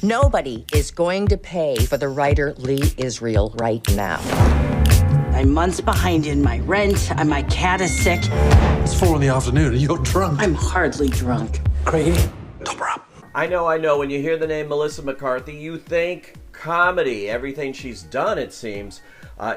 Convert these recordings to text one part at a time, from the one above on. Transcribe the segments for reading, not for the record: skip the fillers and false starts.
Nobody is going to pay for the writer Lee Israel right now. I'm months behind in my rent, and my cat is sick. It's 4 in the afternoon and you're drunk. I'm hardly drunk. Craig, top her up. I know. When you hear the name Melissa McCarthy, you think comedy. Everything she's done, it seems,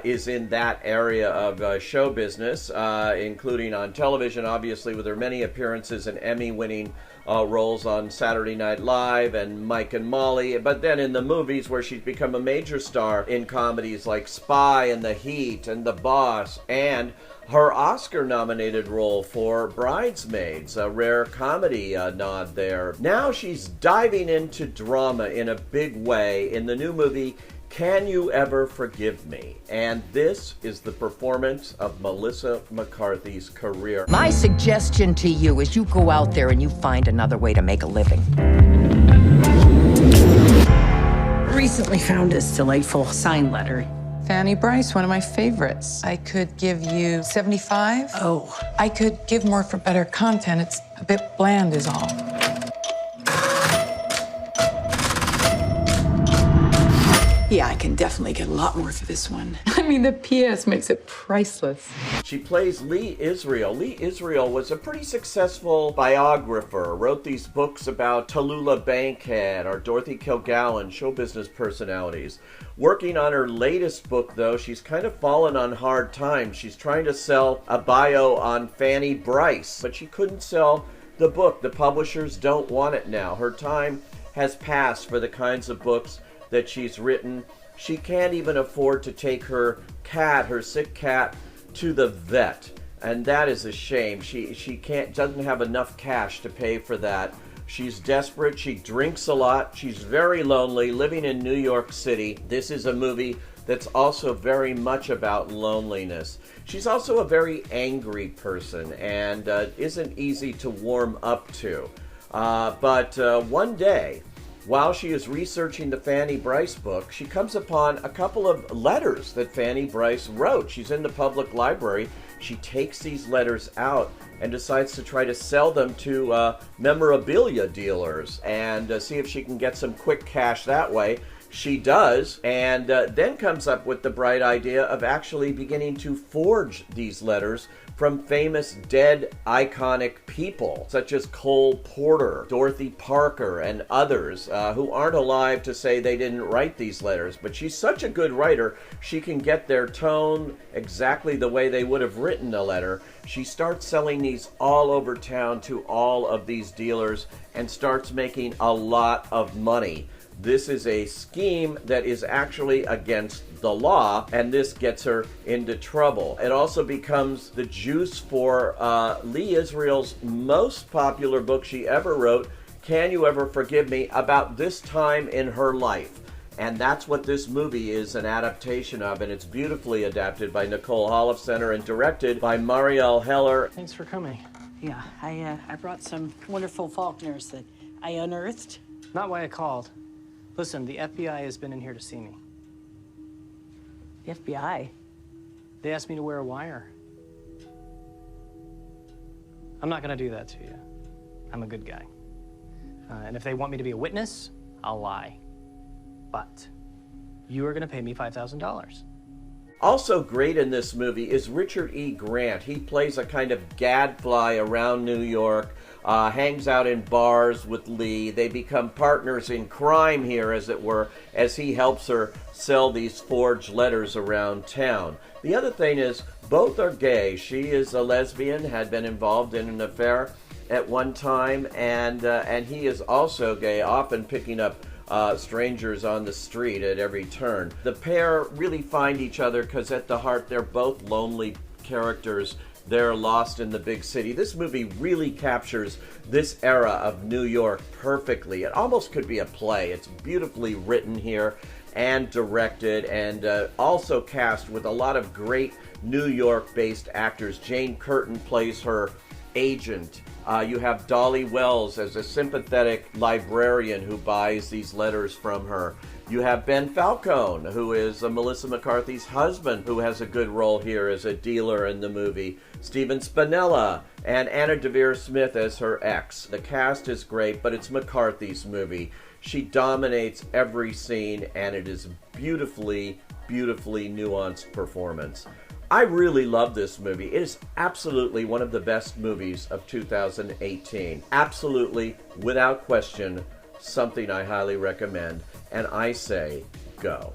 is in that area of show business, including on television, obviously, with her many appearances and Emmy-winning roles on Saturday Night Live and Mike and Molly, but then in the movies where she's become a major star in comedies like Spy and The Heat and The Boss, and her Oscar-nominated role for Bridesmaids, a rare comedy nod there. Now she's diving into drama in a big way in the new movie Can You Ever Forgive Me? And this is the performance of Melissa McCarthy's career. My suggestion to you is you go out there and you find another way to make a living. Recently found this delightful sign letter. Fanny Bryce, one of my favorites. I could give you 75. Oh. I could give more for better content. It's a bit bland is all. Yeah, I can definitely get a lot more for this one. I mean, the PS makes it priceless. She plays Lee Israel. Lee Israel was a pretty successful biographer, wrote these books about Tallulah Bankhead or Dorothy Kilgallen, show business personalities. Working on her latest book, though, she's kind of fallen on hard times. She's trying to sell a bio on Fanny Bryce, but she couldn't sell the book. The publishers don't want it now. Her time has passed for the kinds of books that she's written. She can't even afford to take her cat, her sick cat, to the vet, and that is a shame. She doesn't have enough cash to pay for that. She's desperate. She drinks a lot. She's very lonely, living in New York City. This is a movie that's also very much about loneliness. She's also a very angry person and isn't easy to warm up to. But one day, while she is researching the Fanny Bryce book, she comes upon a couple of letters that Fanny Bryce wrote. She's in the public library. She takes these letters out and decides to try to sell them to memorabilia dealers and see if she can get some quick cash that way. She does, and then comes up with the bright idea of actually beginning to forge these letters from famous dead iconic people, such as Cole Porter, Dorothy Parker, and others who aren't alive to say they didn't write these letters. But she's such a good writer, she can get their tone exactly the way they would have written a letter. She starts selling these all over town to all of these dealers and starts making a lot of money. This is a scheme that is actually against the law, and this gets her into trouble. It also becomes the juice for Lee Israel's most popular book she ever wrote, Can You Ever Forgive Me?, about this time in her life. And that's what this movie is an adaptation of, and it's beautifully adapted by Nicole Holofcener and directed by Marielle Heller. Thanks for coming. Yeah, I brought some wonderful Faulkners that I unearthed. Not why I called. Listen, the FBI has been in here to see me. The FBI? They asked me to wear a wire. I'm not gonna do that to you. I'm a good guy. And if they want me to be a witness, I'll lie. But you are gonna pay me $5,000. Also great in this movie is Richard E. Grant. He plays a kind of gadfly around New York, hangs out in bars with Lee. They become partners in crime here, as it were, as he helps her sell these forged letters around town. The other thing is, both are gay. She is a lesbian, had been involved in an affair at one time, and he is also gay, often picking up strangers on the street at every turn. The pair really find each other because at the heart they're both lonely characters. They're lost in the big city. This movie really captures this era of New York perfectly. It almost could be a play. It's beautifully written here and directed, and also cast with a lot of great New York-based actors. Jane Curtin plays her agent. You have Dolly Wells as a sympathetic librarian who buys these letters from her. You have Ben Falcone, who is Melissa McCarthy's husband, who has a good role here as a dealer in the movie. Stephen Spinella and Anna Devere Smith as her ex. The cast is great, but it's McCarthy's movie. She dominates every scene, and it is beautifully, beautifully nuanced performance. I really love this movie. It is absolutely one of the best movies of 2018. Absolutely, without question, something I highly recommend. And I say, go.